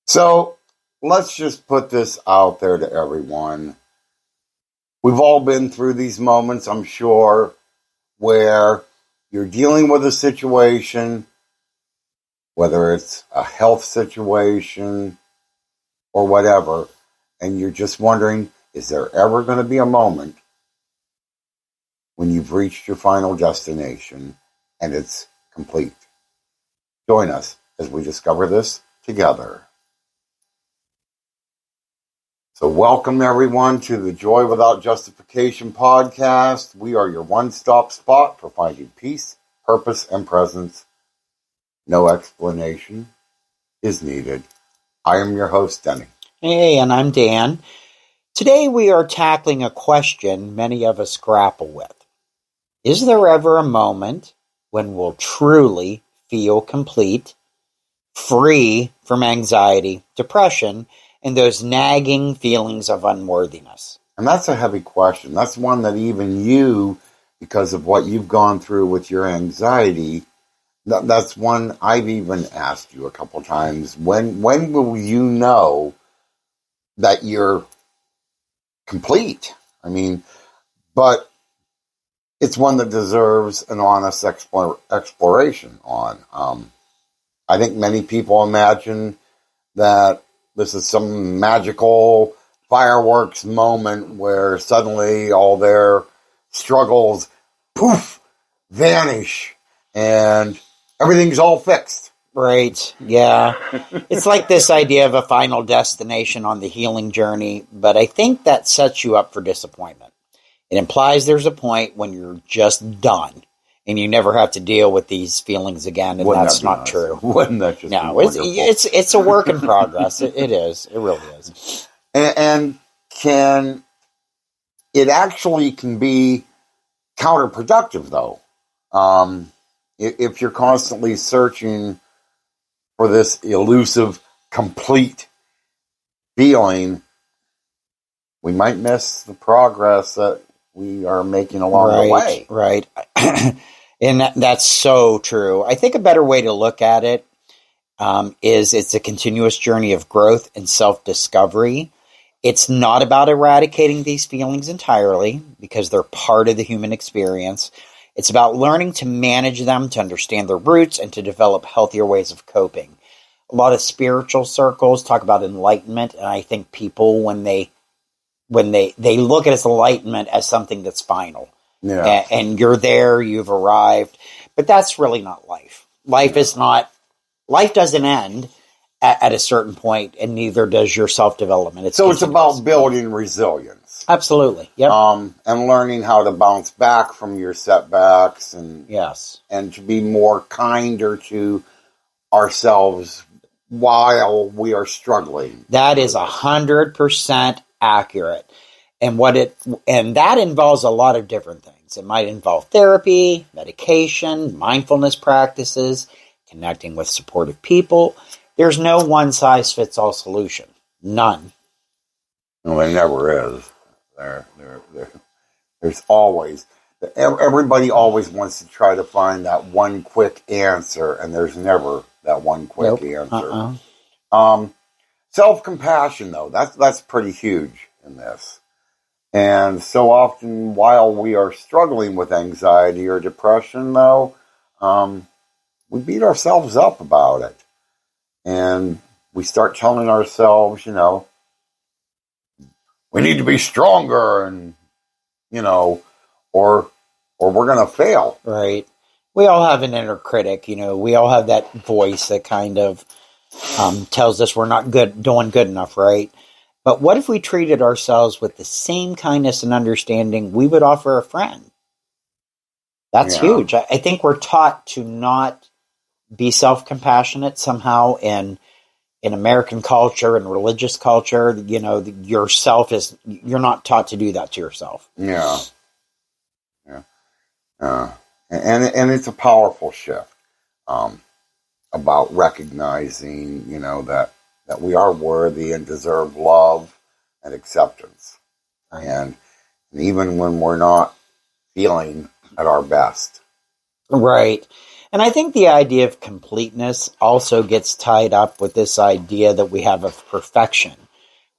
So let's just put this out there to everyone. We've all been through these moments, I'm sure, where you're dealing with a situation, whether it's a health situation or whatever, and you're just wondering, is there ever going to be a moment when you've reached your final destination and it's complete? Join us as we discover this together. So welcome everyone to the Joy Without Justification podcast. We are your one-stop spot for finding peace, purpose, and presence. No explanation is needed. I am your host, Denny. Hey, and I'm Dan. Today we are tackling a question many of us grapple with. Is there ever a moment when we'll truly feel complete, free from anxiety, depression, and those nagging feelings of unworthiness? And that's a heavy question. That's one that even you, because of what you've gone through with your anxiety, that's one I've even asked you a couple times. When will you know that you're complete? I mean, but it's one that deserves an honest exploration on. I think many people imagine that this is some magical fireworks moment where suddenly all their struggles, poof, vanish and everything's all fixed. Right, yeah. It's like this idea of a final destination on the healing journey, but I think that sets you up for disappointment. It implies there's a point when you're just done and you never have to deal with these feelings again, and Wouldn't that's that be not nice? true. Wouldn't that just be No, wonderful? it's a work in progress. It is. It really is. And it actually can be counterproductive, though. If you're constantly searching for this elusive, complete feeling, we might miss the progress that we are making along the way. Right. And that's so true. I think a better way to look at it is it's a continuous journey of growth and self-discovery. It's not about eradicating these feelings entirely because they're part of the human experience. It's about learning to manage them, to understand their roots, and to develop healthier ways of coping. A lot of spiritual circles talk about enlightenment, and I think people, when they look at enlightenment as something that's final. Yeah. And you're there, you've arrived. But that's really not life. Life doesn't end at a certain point, and neither does your self-development. So it's about building resilience. Absolutely. Yep. And learning how to bounce back from your setbacks and to be more kinder to ourselves while we are struggling. That is 100% accurate. And that involves a lot of different things. It might involve therapy, medication, mindfulness practices, connecting with supportive people. There's no one-size-fits-all solution. None. No, there never is. There's always... Everybody always wants to try to find that one quick answer, and there's never that one quick answer. Self-compassion, though, that's pretty huge in this. And so often, while we are struggling with anxiety or depression, though, we beat ourselves up about it. And we start telling ourselves, we need to be stronger and, or we're going to fail. Right. We all have an inner critic, we all have that voice that kind of tells us we're not doing good enough, right? But what if we treated ourselves with the same kindness and understanding we would offer a friend? That's huge. I think we're taught to not be self-compassionate somehow in American culture and religious culture. You're not taught to do that to yourself. Yeah. And it's a powerful shift about recognizing, that we are worthy and deserve love and acceptance. Right. And even when we're not feeling at our best. Right. And I think the idea of completeness also gets tied up with this idea that we have of perfection.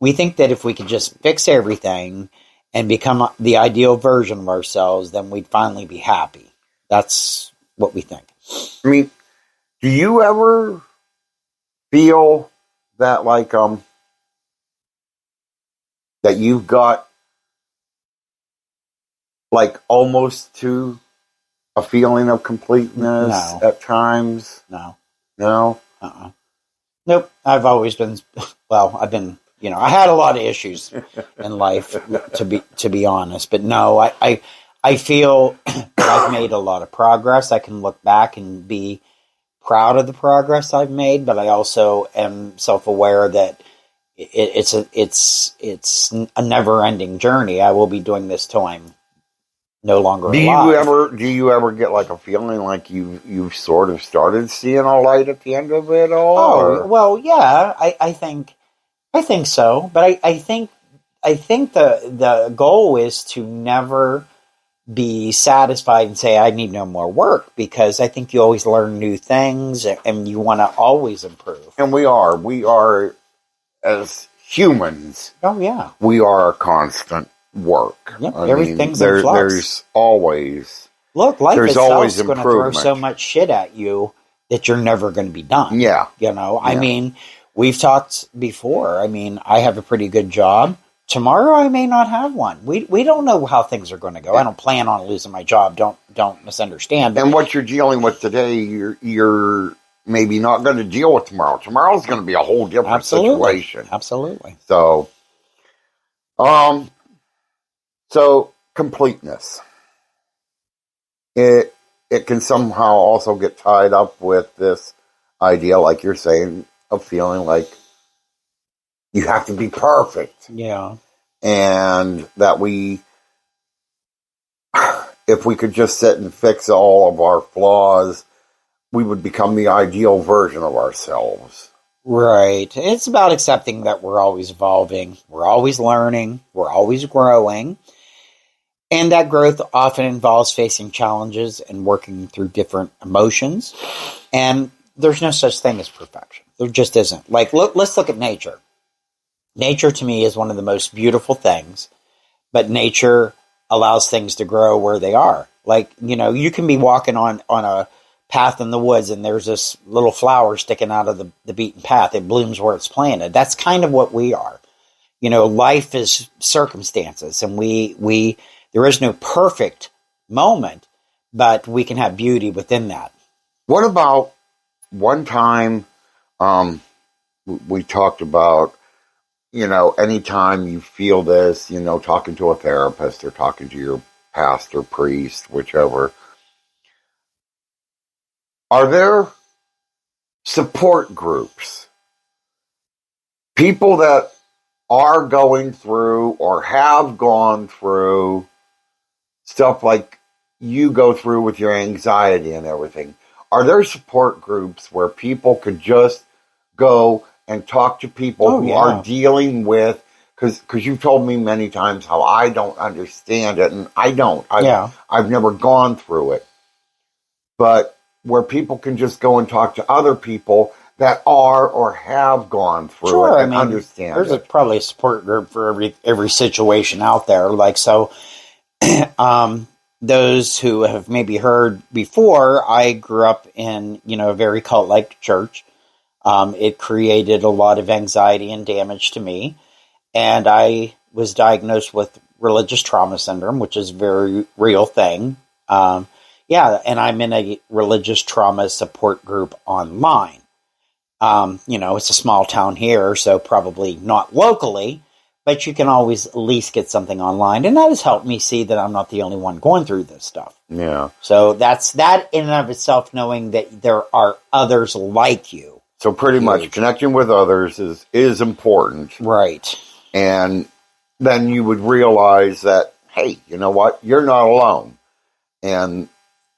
We think that if we could just fix everything and become the ideal version of ourselves, then we'd finally be happy. That's what we think. I mean, do you ever feel that that you've got almost to a feeling of completeness at times? No. No? Nope. I've always been, I had a lot of issues in life, to be honest. But no, I feel that I've made a lot of progress. I can look back and be proud of the progress I've made, but I also am self-aware that it's a never-ending journey. I will be doing this till I'm no longer alive. Do you ever get a feeling like you've sort of started seeing a light at the end of it all? Oh, well, yeah, I think so. But I think the goal is to never be satisfied and say, I need no more work, because I think you always learn new things and you want to always improve. And we are as humans. Oh, yeah. We are a constant work. Yep, everything's in flux. There's always... Look, life itself is going to throw so much shit at you that you're never going to be done. Yeah. I mean, we've talked before. I mean, I have a pretty good job. Tomorrow I may not have one. We don't know how things are going to go. Yeah. I don't plan on losing my job. Don't misunderstand. And what you're dealing with today, you're maybe not going to deal with tomorrow. Tomorrow's going to be a whole different situation. Absolutely. So, completeness. It can somehow also get tied up with this idea, like you're saying, of feeling like you have to be perfect. Yeah. And that if we could just sit and fix all of our flaws, we would become the ideal version of ourselves. Right. It's about accepting that we're always evolving, we're always learning, we're always growing. And that growth often involves facing challenges and working through different emotions. And there's no such thing as perfection. There just isn't. Let's look at nature. Nature to me is one of the most beautiful things, but nature allows things to grow where they are. You can be walking on a path in the woods and there's this little flower sticking out of the beaten path. It blooms where it's planted. That's kind of what we are. Life is circumstances, and there is no perfect moment, but we can have beauty within that. What about one time we talked about, anytime you feel this, talking to a therapist or talking to your pastor, priest, whichever, are there support groups? People that are going through or have gone through stuff like you go through with your anxiety and everything. Are there support groups where people could just go and talk to people who are dealing with, because you've told me many times how I don't understand it, and I don't. I've never gone through it. But where people can just go and talk to other people that are or have gone through it and understand there's probably a support group for every situation out there. Those who have maybe heard before, I grew up in, a very cult-like church. It created a lot of anxiety and damage to me. And I was diagnosed with religious trauma syndrome, which is a very real thing. And I'm in a religious trauma support group online. It's a small town here, so probably not locally, but you can always at least get something online. And that has helped me see that I'm not the only one going through this stuff. Yeah. So that's that in and of itself, knowing that there are others like you. So pretty much connecting with others is important. Right. And then you would realize that, hey, you know what? You're not alone. And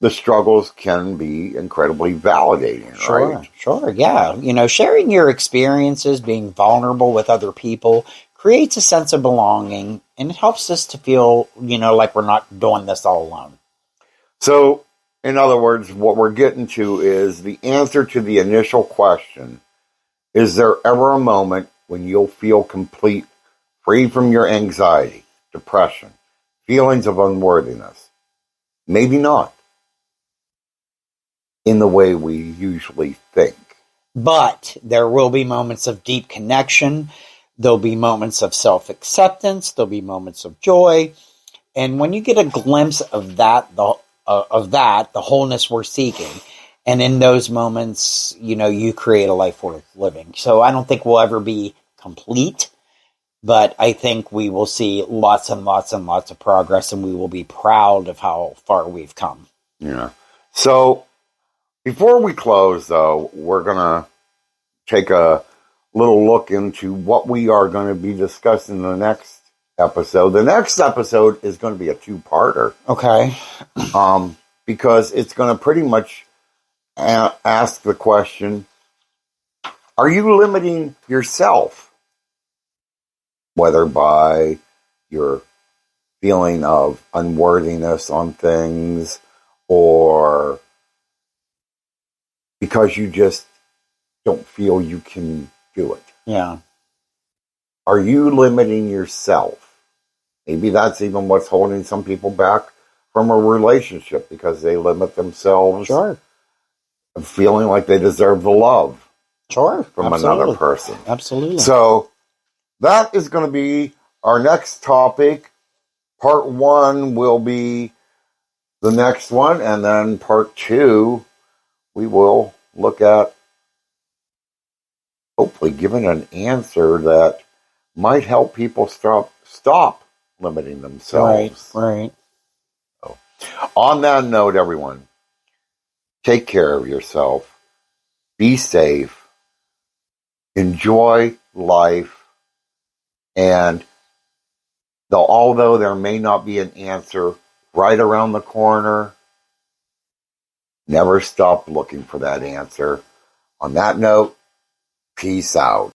the struggles can be incredibly validating, right? Sure, yeah. Sharing your experiences, being vulnerable with other people creates a sense of belonging, and it helps us to feel, like we're not doing this all alone. So in other words, what we're getting to is the answer to the initial question. Is there ever a moment when you'll feel complete, free from your anxiety, depression, feelings of unworthiness? Maybe not in the way we usually think. But there will be moments of deep connection. There'll be moments of self-acceptance. There'll be moments of joy. And when you get a glimpse of that, the wholeness we're seeking, and in those moments, you create a life worth living. So I don't think we'll ever be complete, but I think we will see lots and lots and lots of progress, and we will be proud of how far we've come. Yeah. So before we close, though, we're going to take a little look into what we are going to be discussing in the next episode. The next episode is going to be a two-parter. Okay. Because it's going to pretty much ask the question, are you limiting yourself? Whether by your feeling of unworthiness on things, or because you just don't feel you can do it. Yeah. Are you limiting yourself? Maybe that's even what's holding some people back from a relationship, because they limit themselves. Sure. Of feeling like they deserve the love. Sure. From Absolutely. another person. Absolutely. So that is going to be our next topic. Part 1 will be the next one, and then part 2 we will look at hopefully giving an answer that might help people stop limiting themselves. Right. So, on that note, everyone, take care of yourself. Be safe. Enjoy life. And although there may not be an answer right around the corner, never stop looking for that answer. On that note, peace out.